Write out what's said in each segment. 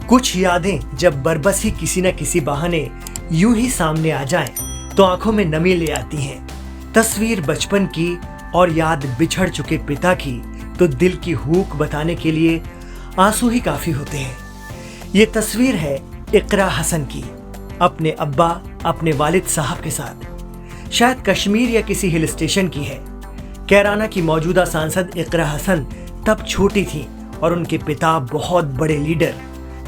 कुछ यादें जब बरबसी किसी न किसी बहाने यूं ही सामने आ जाएं, तो आंखों में नमी ले आती हैं। तस्वीर बचपन की और याद बिछड़ चुके पिता की, तो दिल की हूक बताने के लिए आंसू ही काफी होते हैं। ये तस्वीर है इकरा हसन की, अपने अब्बा अपने वालिद साहब के साथ। शायद कश्मीर या किसी हिल स्टेशन की है। कैराना की मौजूदा सांसद इकरा हसन तब छोटी थी और उनके पिता बहुत बड़े लीडर।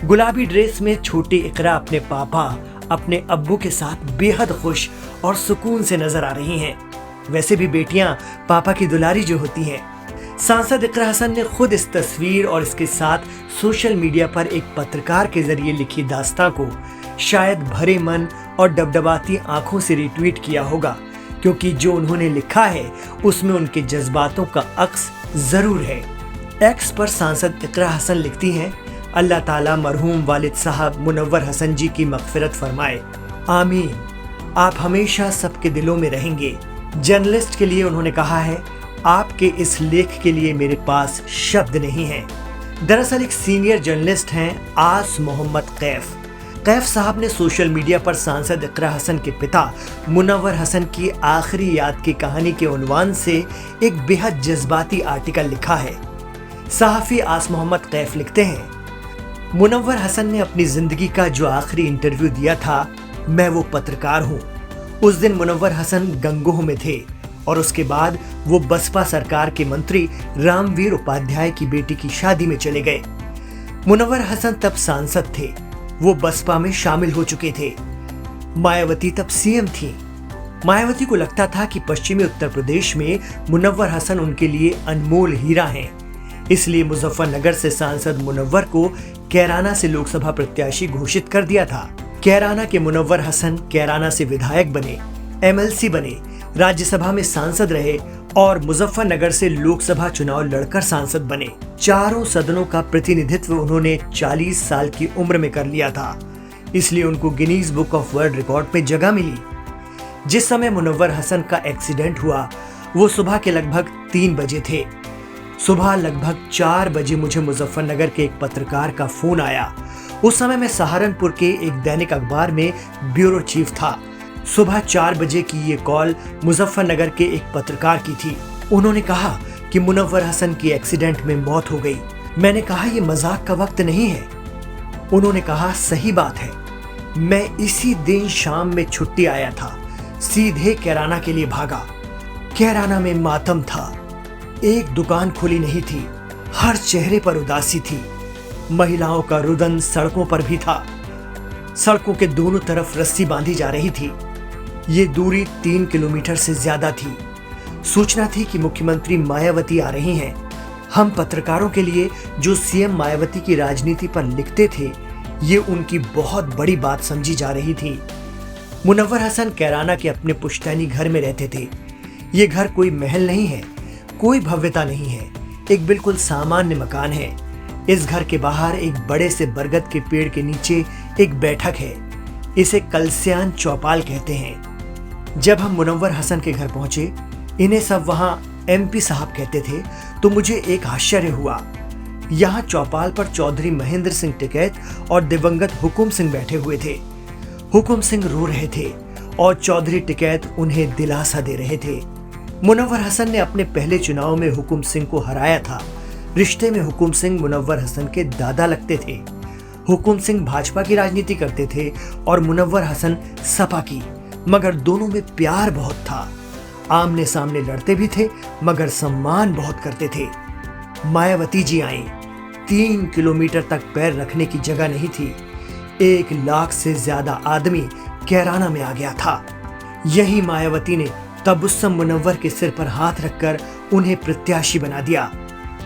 गुलाबी ड्रेस में छोटी इकरा अपने पापा अपने अब्बू के साथ बेहद खुश और सुकून से नजर आ रही हैं। वैसे भी बेटियां पापा की दुलारी जो होती हैं। सांसद इकरा हसन ने खुद इस तस्वीर और इसके साथ सोशल मीडिया पर एक पत्रकार के जरिए लिखी दास्तां को शायद भरे मन और डबडबाती आंखों से रिट्वीट किया होगा, क्योंकि जो उन्होंने लिखा है उसमें उनके जज्बातों का अक्स जरूर है। एक्स पर सांसद इकरा हसन लिखती हैं, अल्लाह ताला मरहूम वालिद साहब मुनव्वर हसन जी की मगफिरत फरमाए, आमीन। आप हमेशा सबके दिलों में रहेंगे। जर्नलिस्ट के लिए उन्होंने कहा है, आपके इस लेख के लिए मेरे पास शब्द नहीं है। दरअसल एक सीनियर जर्नलिस्ट हैं आस मोहम्मद कैफ साहब ने सोशल मीडिया पर सांसद इकरा हसन के पिता मुनव्वर हसन की आखिरी याद की कहानी के उन्वान से एक बेहद जज्बाती आर्टिकल लिखा है। सहाफी आस मोहम्मद कैफ लिखते हैं, मुनव्वर हसन ने अपनी जिंदगी का जो आखिरी इंटरव्यू दिया था, मैं वो पत्रकार हूँ। उस दिन मुनव्वर हसन गंगोह में थे और उसके बाद वो बसपा सरकार के मंत्री रामवीर उपाध्याय की बेटी की शादी में चले गए। मुनव्वर हसन तब सांसद थे, वो बसपा में शामिल हो चुके थे। मायावती तब सीएम थी। मायावती को लगता था कि पश्चिमी उत्तर प्रदेश में मुनव्वर हसन उनके लिए अनमोल हीरा हैं। इसलिए मुजफ्फरनगर से सांसद मुनव्वर को कैराना से लोकसभा प्रत्याशी घोषित कर दिया था। कैराना के मुनव्वर हसन कैराना से विधायक बने, एमएलसी बने, राज्यसभा में सांसद रहे और मुजफ्फरनगर से लोकसभा चुनाव लड़कर सांसद बने। चारों सदनों का प्रतिनिधित्व उन्होंने 40 साल की उम्र में कर लिया था। इसलिए उनको Guinness book of world record में जगह मिली। जिस समय मुनव्वर हसन का एक्सीडेंट हुआ, वो सुबह के लगभग 3 बजे थे। सुबह लगभग 4 बजे मुझे मुजफ्फरनगर के एक पत्रकार का फोन आया। उस समय मैं सहारनपुर के एक दैनिक अखबार में ब्यूरो चीफ था। सुबह 4 बजे की ये कॉल मुजफ्फरनगर के एक पत्रकार की थी। उन्होंने कहा कि मुनव्वर हसन की एक्सीडेंट में मौत हो गई। मैंने कहा, ये मजाक का वक्त नहीं है। उन्होंने कहा, सही बात है। मैं इसी दिन शाम में छुट्टी आया था, सीधे कैराना के लिए भागा। कैराना में मातम था। एक दुकान खुली नहीं थी, हर चेहरे पर उदासी थी। महिलाओं का रुदन सड़कों पर भी था। सड़कों के दोनों तरफ रस्सी बांधी जा रही थी। ये दूरी 3 किलोमीटर से ज्यादा थी। सूचना थी कि मुख्यमंत्री मायावती आ रही हैं। हम पत्रकारों के लिए जो सीएम मायावती की राजनीति पर लिखते थे, ये उनकी बहुत बड़ी बात समझी जा रही थी। मुनव्वर हसन कैराना के अपने पुश्तैनी घर में रहते थे। ये घर कोई महल नहीं है, कोई भव्यता नहीं है, एक बिल्कुल सामान्य मकान है। इस घर के बाहर एक बड़े से बरगद के पेड़ के नीचे एक बैठक है। इसे कलस्यान चौपाल कहते हैं। जब हम मुनव्वर हसन के घर पहुंचे, इन्हें सब वहां एमपी साहब कहते थे, तो मुझे एक आश्चर्य हुआ। यहाँ चौपाल पर चौधरी महेंद्र सिंह टिकैत और दिवंगत हुकुम सिंह बैठे हुए थे। हुकुम सिंह रो रहे थे और चौधरी टिकैत उन्हें दिलासा दे रहे थे। मुनव्वर हसन ने अपने पहले चुनाव में हुकुम सिंह को हराया था। रिश्ते में हुकुम सिंह मुनव्वर हसन के दादा लगते थे। हुकुम सिंह भाजपा की राजनीति करते थे और मुनव्वर हसन सपा की, मगर दोनों में प्यार बहुत था। आमने सामने लड़ते भी थे, मगर सम्मान बहुत करते थे। मायावती जी आई। 3 किलोमीटर तक पैर रखने की जगह नहीं थी। 1 लाख से ज्यादा आदमी कैराना में आ गया था। यही मायावती ने तबुस्सम मुनव्वर के सिर पर हाथ रखकर उन्हें प्रत्याशी बना दिया।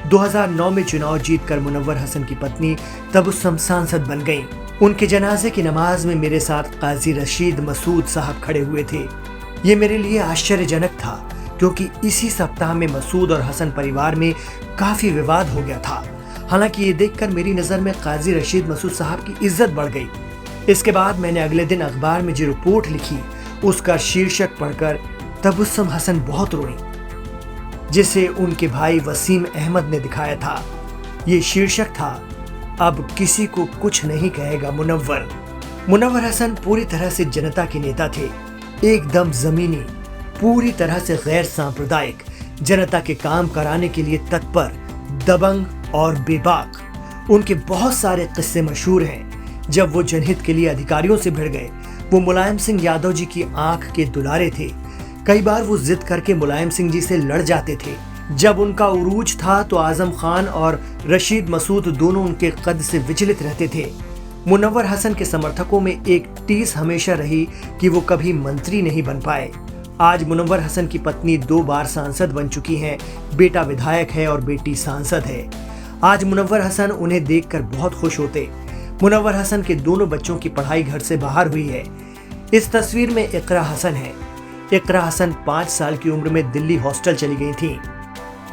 2009 में चुनाव जीतकर मुनव्वर हसन की पत्नी तबुस्सम सांसद बन गईं। उनके जनाजे की नमाज में मेरे साथ काजी रशीद मसूद साहब खड़े हुए थे। ये मेरे लिए आश्चर्यजनक था, क्योंकि इसी सप्ताह में मसूद और हसन परिवार में काफी विवाद हो गया था। हालांकि ये देखकर मेरी नजर में काजी रशीद मसूद साहब की इज्जत बढ़ गई। इसके बाद मैंने अगले दिन अखबार में जो रिपोर्ट लिखी, उसका शीर्षक पढ़कर तबुस्सम हसन बहुत रोई, जिसे उनके भाई वसीम अहमद ने दिखाया था। ये शीर्षक था, अब किसी को कुछ नहीं कहेगा मुनव्वर। मुनव्वर हसन पूरी तरह से जनता के नेता थे, एकदम जमीनी, पूरी तरह से गैर सांप्रदायिक, जनता के काम कराने के लिए तत्पर, दबंग और बेबाक। उनके बहुत सारे किस्से मशहूर हैं। जब वो जनहित के लिए अधिकारियों से भिड़ गए, वो मुलायम सिंह यादव जी की आंख के दुलारे थे। कई बार वो जिद करके मुलायम सिंह जी से लड़ जाते थे। जब उनका उरूज था तो आजम खान और रशीद मसूद दोनों उनके कद से विचलित रहते थे। मुनव्वर हसन के समर्थकों में एक टीस हमेशा रही कि वो कभी मंत्री नहीं बन पाए। आज मुनव्वर हसन की पत्नी 2 बार सांसद बन चुकी हैं, बेटा विधायक है और बेटी सांसद है। आज मुनव्वर हसन उन्हें देखकर बहुत खुश होते। मुनव्वर हसन के दोनों बच्चों की पढ़ाई घर से बाहर हुई है। इस तस्वीर में इकरा हसन है। इकरा हसन 5 साल की उम्र में दिल्ली हॉस्टल चली गई थी।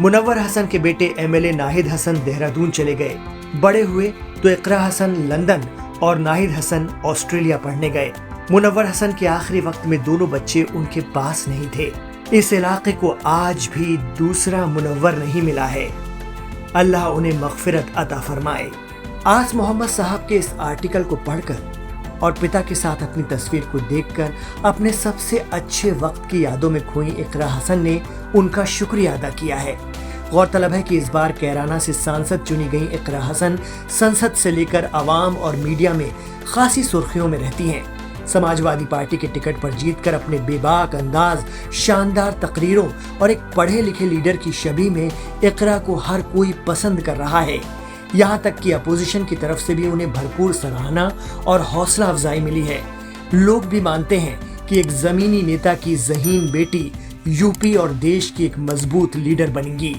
मुनव्वर हसन के बेटे एमएलए नाहिद हसन देहरादून चले गए। बड़े हुए तो इकरा हसन लंदन और नाहिद हसन ऑस्ट्रेलिया पढ़ने गए। मुनव्वर हसन के आखिरी वक्त में दोनों बच्चे उनके पास नहीं थे। इस इलाके को आज भी दूसरा मुनव्वर नहीं मिला है। अल्लाह उन्हें मगफिरत अता फरमाए। आज मोहम्मद साहब के इस आर्टिकल को पढ़कर और पिता के साथ अपनी तस्वीर को देखकर अपने सबसे अच्छे वक्त की यादों में खोई इकरा हसन ने उनका शुक्रिया अदा किया है। गौरतलब है कि इस बार कैराना से सांसद चुनी गई इकरा हसन संसद से लेकर अवाम और मीडिया में खासी सुर्खियों में रहती हैं। समाजवादी पार्टी के टिकट पर जीतकर अपने बेबाक अंदाज, शानदार तकरीरों और एक पढ़े लिखे लीडर की छवि में इकरा को हर कोई पसंद कर रहा है। यहाँ तक कि अपोजिशन की तरफ से भी उन्हें भरपूर सराहना और हौसला अफजाई मिली है। लोग भी मानते हैं कि एक जमीनी नेता की ज़हीन बेटी यूपी और देश की एक मजबूत लीडर बनेंगी।